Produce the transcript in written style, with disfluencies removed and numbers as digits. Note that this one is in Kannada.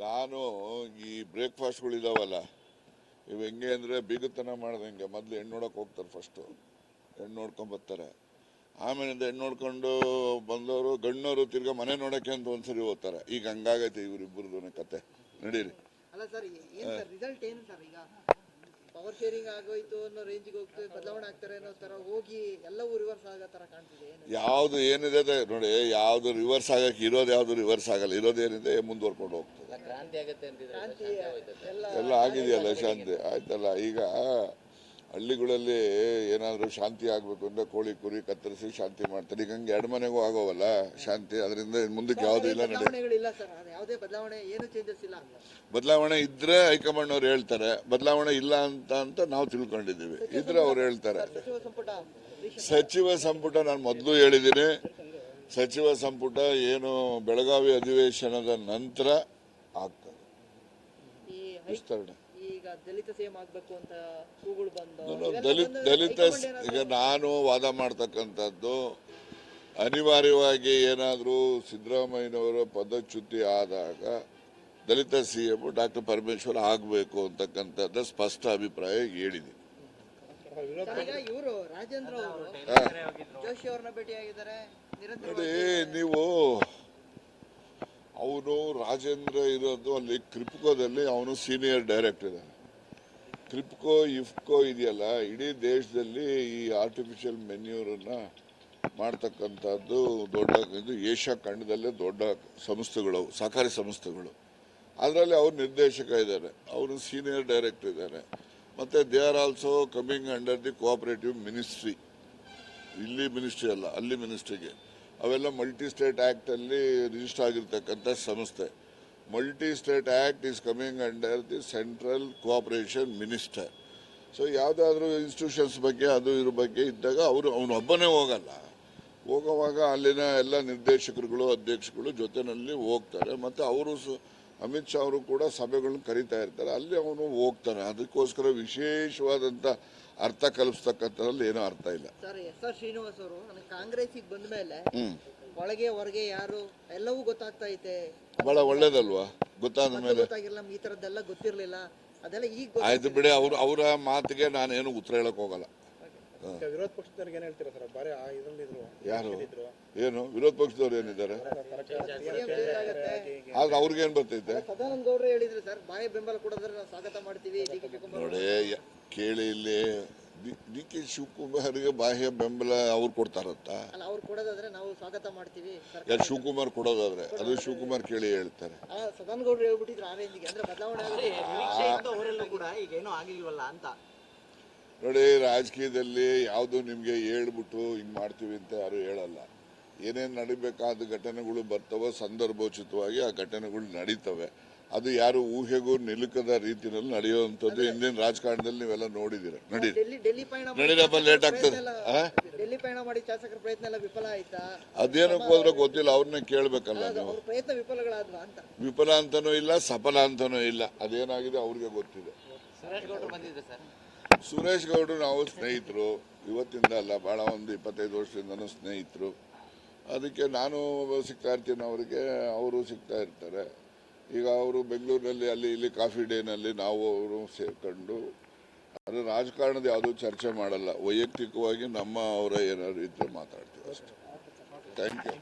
ನಾನು ಈ ಬ್ರೇಕ್ಫಾಸ್ಟ್ಗಳಿದಾವಲ್ಲ ಇವು ಹೆಂಗೆ ಅಂದರೆ ಬೀಗತನ ಮಾಡ್ದಂಗೆ ಮೊದಲು ಹೆಣ್ಣು ನೋಡೋಕೆ ಹೋಗ್ತಾರೆ, ಫಸ್ಟು ಹೆಣ್ಣು ನೋಡ್ಕೊಂಬರ್ತಾರೆ, ಆಮೇಲಿಂದ ಹೆಣ್ಣು ನೋಡ್ಕೊಂಡು ಬಂದವರು ಗಣ್ಣವರು ತಿರ್ಗಾ ಮನೆ ನೋಡೋಕ್ಕೆ ಅಂತ ಒಂದ್ಸರಿ ಹೋಗ್ತಾರೆ. ಈಗ ಹಂಗಾಗೈತೆ ಇವರಿಬ್ಬರದು ಕತೆ. ನಡೀರಿ. ಅಲ್ಲ ಸರ್, ರಿಸಲ್ಟ್ ಏನು ಸರ್? ಈಗ ಪವರ್ ಶೇರಿಂಗ್ ಆಗೋಯ್ತು ಅನ್ನೋ ರೇಂಜಿಗೆ ಹೋಗ್ತದೆ, ಬದಲಾವಣೆ ಆಗ್ತಾರೆ ಅನ್ನೋ ತರ ಹೋಗಿ ಎಲ್ಲವೂ ರಿವರ್ಸ್ ಆಗೋ ತರ ಕಾಣ್ತಿದೆ. ಯಾವುದು ಏನಿದೆ ನೋಡಿ, ಯಾವುದು ರಿವರ್ಸ್ ಆಗಕ್ಕೆ ಇರೋದು ಯಾವುದು ರಿವರ್ಸ್ ಆಗಲ್ಲ, ಇರೋದೇನಿದೆ ಮುಂದುವರ್ಕೊಂಡು ಹೋಗ್ತದೆ. ಎಲ್ಲ ಆಗಿದೆಯಲ್ಲ, ಶಾಂತಿ ಆಯ್ತಲ್ಲ. ಈಗ ಹಳ್ಳಿಗಳಲ್ಲಿ ಏನಾದರೂ ಶಾಂತಿ ಆಗಬೇಕು ಅಂದರೆ ಕೋಳಿ ಕುರಿ ಕತ್ತರಿಸಿ ಶಾಂತಿ ಮಾಡ್ತಾರೆ. ಈಗ ಹಂಗೆ ಎರಡು ಮನೆಗೂ ಆಗೋವಲ್ಲ ಶಾಂತಿ, ಅದರಿಂದ ಮುಂದಕ್ಕೆ ಯಾವುದೂ ಇಲ್ಲ. ಬದಲಾವಣೆ ಇದ್ರೆ ಹೈಕಮಾಂಡ್ ಅವ್ರು ಹೇಳ್ತಾರೆ, ಬದಲಾವಣೆ ಇಲ್ಲ ಅಂತ ನಾವು ತಿಳ್ಕೊಂಡಿದ್ದೀವಿ. ಇದ್ರೆ ಅವ್ರು ಹೇಳ್ತಾರೆ. ಸಚಿವ ಸಂಪುಟ ನಾನು ಮೊದಲು ಹೇಳಿದ್ದೀನಿ, ಸಚಿವ ಸಂಪುಟ ಏನು ಬೆಳಗಾವಿ ಅಧಿವೇಶನದ ನಂತರ ಆಗ್ತದೆ ವಿಸ್ತರಣೆ. ದಲಿತ ಈಗ ನಾನು ವಾದ ಮಾಡ್ತಕ್ಕಂಥದ್ದು, ಅನಿವಾರ್ಯವಾಗಿ ಏನಾದರೂ ಸಿದ್ದರಾಮಯ್ಯನವರ ಪದಚ್ಯುತಿ ಆದಾಗ ದಲಿತ CM ಡಾಕ್ಟರ್ ಪರಮೇಶ್ವರ್ ಆಗಬೇಕು ಅಂತಕ್ಕಂಥದ್ದು ಸ್ಪಷ್ಟ ಅಭಿಪ್ರಾಯ ಹೇಳಿದ್ದೀನಿ. ನೋಡಿ, ನೀವು ಅವನು ರಾಜೇಂದ್ರ ಇರೋದು ಅಲ್ಲಿ ಕ್ರಿಪ್ಕೋದಲ್ಲಿ, ಅವನು ಸೀನಿಯರ್ ಡೈರೆಕ್ಟರ್ ಇದ್ದಾನೆ. ಕ್ರಿಪ್ಕೋ ಇಫ್ಕೋ ಇದೆಯಲ್ಲ, ಇಡೀ ದೇಶದಲ್ಲಿ ಈ ಆರ್ಟಿಫಿಷಿಯಲ್ ಮೆನ್ಯೂರನ್ನ ಮಾಡ್ತಕ್ಕಂಥದ್ದು ದೊಡ್ಡ ಇದು ಏಷ್ಯಾ ಖಂಡದಲ್ಲೇ ದೊಡ್ಡ ಸಂಸ್ಥೆಗಳು, ಸಹಕಾರಿ ಸಂಸ್ಥೆಗಳು. ಅದರಲ್ಲಿ ಅವ್ರು ನಿರ್ದೇಶಕ ಇದ್ದಾರೆ, ಅವರು ಸೀನಿಯರ್ ಡೈರೆಕ್ಟರ್ ಇದ್ದಾರೆ. ಮತ್ತು they are also coming under the cooperative ministry. ಇಲ್ಲಿ ಮಿನಿಸ್ಟ್ರಿ ಅಲ್ಲ, ಅಲ್ಲಿ ಮಿನಿಸ್ಟ್ರಿಗೆ. ಅವೆಲ್ಲ ಮಲ್ಟಿ ಸ್ಟೇಟ್ ಆ್ಯಕ್ಟಲ್ಲಿ ರಿಜಿಸ್ಟರ್ ಆಗಿರ್ತಕ್ಕಂಥ ಸಂಸ್ಥೆ. Multi state act is coming under the central cooperation minister. So ಯಾವುದಾದ್ರೂ ಇನ್ಸ್ಟಿಟ್ಯೂಷನ್ಸ್ ಬಗ್ಗೆ ಅದು ಇದ್ರ ಬಗ್ಗೆ ಇದ್ದಾಗ ಅವನೊಬ್ಬನೇ ಹೋಗಲ್ಲ. ಹೋಗುವಾಗ ಅಲ್ಲಿನ ಎಲ್ಲ ನಿರ್ದೇಶಕರುಗಳು ಅಧ್ಯಕ್ಷಗಳು ಜೊತೆಯಲ್ಲಿ ಹೋಗ್ತಾರೆ. ಮತ್ತು ಅವರು ಅಮಿತ್ ಶಾ ಅವರು ಕೂಡ ಸಭೆಗಳನ್ನ ಕರೀತಾ ಇರ್ತಾರೆ, ಅಲ್ಲಿ ಅವನು ಹೋಗ್ತಾನೆ. ಅದಕ್ಕೋಸ್ಕರ ವಿಶೇಷವಾದಂಥ ಅರ್ಥ ಕಲ್ಪಿಸ್ತಕ್ಕಂಥದ್ರಲ್ಲಿ ಏನೂ ಅರ್ಥ ಇಲ್ಲ. Sir, S.R. ಶ್ರೀನಿವಾಸ್ ಅವರು ಕಾಂಗ್ರೆಸ್ಸಿಗೆ ಬಂದ ಮೇಲೆ ಒಳಗೆ ಹೊರಗೆ ಯಾರು ಎಲ್ಲವೂ ಗೊತ್ತಾಗ್ತಾ ಬಹಳ ಒಳ್ಳೇದಲ್ವಾ? ಗೊತ್ತಾದ ಮೇಲೆ ಈ ತರದ್ದೆಲ್ಲ ಗೊತ್ತಿರಲಿಲ್ಲ, ಅದೆಲ್ಲ ಈಗ ಆಯ್ತು ಬಿಡಿ. ಅವರ ಮಾತಿಗೆ ನಾನೇನು ಉತ್ತರ ಹೇಳಕ್ ಹೋಗಲ್ಲ. ವಿರೋಧ ಪಕ್ಷದವ್ರಿಗೆ ಏನ್ ಹೇಳ್ತೀರಾ ಸರ್? ಬಾರಿ ಇದರಲ್ಲಿದ್ರು ಯಾರು ಏನು ವಿರೋಧ ಪಕ್ಷದವ್ರು ಏನಿದ್ದಾರೆ? ಆದ್ರೆ ಅವ್ರಿಗೇನ್ ಬರ್ತೈತೆ? ಸದಾನಂದ ಗೌಡ್ರು ಹೇಳಿದ್ರು ಸರ್, ಬಾಯಿ ಬೆಂಬಲ ಕೊಡೋದ್ರೆ ನಾವು ಸ್ವಾಗತ ಮಾಡ್ತೀವಿ. ನೋಡಿ ಕೇಳಿ, ಇಲ್ಲಿ DK ಶಿವಕುಮಾರ್ಗೆ ಬಾಹ್ಯ ಬೆಂಬಲ ಅವ್ರು ಕೊಡ್ತಾರಂತ? ಅವ್ರು ಕೊಡೋದಾದ್ರೆ ನಾವು ಸ್ವಾಗತ ಮಾಡ್ತೀವಿ. ಯಾರು ಶಿವಕುಮಾರ್ ಕೊಡೋದಾದ್ರೆ ಅದು ಶಿವಕುಮಾರ್ ಕೇಳಿ ಹೇಳ್ತಾರೆ. ಸದಾನಂದ ಗೌಡ್ರು ಹೇಳ್ಬಿಟ್ಟಿದ್ರು ಆ ರೇಂಜಿಗೆ, ಅಂದ್ರೆ ಬದಲಾವಣೆ ಅವರೆಲ್ಲೂ ಕೂಡ ಈಗ ಏನೂ ಆಗಿಲ್ವಲ್ಲ ಅಂತ. ನೋಡಿ, ರಾಜಕೀಯದಲ್ಲಿ ಯಾವುದು ನಿಮಗೆ ಹೇಳ್ಬಿಟ್ಟು ಹಿಂಗೆ ಮಾಡ್ತೀವಿ ಅಂತ ಯಾರು ಹೇಳಲ್ಲ. ಏನೇನು ನಡಿಬೇಕಾದ ಘಟನೆಗಳು ಬರ್ತವೋ ಸಂದರ್ಭೋಚಿತವಾಗಿ ಆ ಘಟನೆಗಳು ನಡೀತವೆ. ಅದು ಯಾರು ಊಹೆಗೂ ನಿಲುಕದ ರೀತಿಯಲ್ಲಿ ನಡೆಯುವಂಥದ್ದು ಹಿಂದಿನ ರಾಜಕಾರಣದಲ್ಲಿ ನೀವೆಲ್ಲ ನೋಡಿದ್ದೀರ. ನಡೀರಪ್ಪ, ಲೇಟ್ ಆಗ್ತದೆ. ಡೆಲ್ಲಿ ಪಯಣ ಮಾಡಿ ಶಾಸಕರ ಪ್ರಯತ್ನ ಎಲ್ಲ ವಿಫಲ ಆಯ್ತಾ? ಅದೇನಕ್ಕೆ ಹೋದ್ರೆ ಗೊತ್ತಿಲ್ಲ, ಅವ್ರನ್ನ ಕೇಳಬೇಕಲ್ಲ ನೀವು. ಪ್ರಯತ್ನ ವಿಫಲಗಳಾದ್ವಾ ಅಂತ? ವಿಫಲ ಅಂತನೂ ಇಲ್ಲ, ಸಫಲ ಅಂತನೂ ಇಲ್ಲ. ಅದೇನಾಗಿದೆ ಅವ್ರಿಗೆ ಗೊತ್ತಿದೆ. ಸುರೇಶ್ ಗೌಡ್ರು ನಾವು ಸ್ನೇಹಿತರು, ಇವತ್ತಿಂದ ಅಲ್ಲ, ಭಾಳ ಒಂದು 25 ವರ್ಷದಿಂದನೂ ಸ್ನೇಹಿತರು. ಅದಕ್ಕೆ ನಾನು ಸಿಗ್ತಾ ಇರ್ತೀನಿ ಅವರಿಗೆ, ಅವರು ಸಿಗ್ತಾ ಇರ್ತಾರೆ. ಈಗ ಅವರು ಬೆಂಗಳೂರಿನಲ್ಲಿ ಅಲ್ಲಿ ಇಲ್ಲಿ ಕಾಫಿ ಡೇನಲ್ಲಿ ನಾವು ಅವರು ಸೇರ್ಕೊಂಡು ಅದು ರಾಜಕಾರಣದ ಯಾವುದೂ ಚರ್ಚೆ ಮಾಡಲ್ಲ. ವೈಯಕ್ತಿಕವಾಗಿ ನಮ್ಮ ಅವರ ಏನಾದ್ರು ಇದ್ರೆ ಮಾತಾಡ್ತೀವಿ ಅಷ್ಟೇ. Thank you.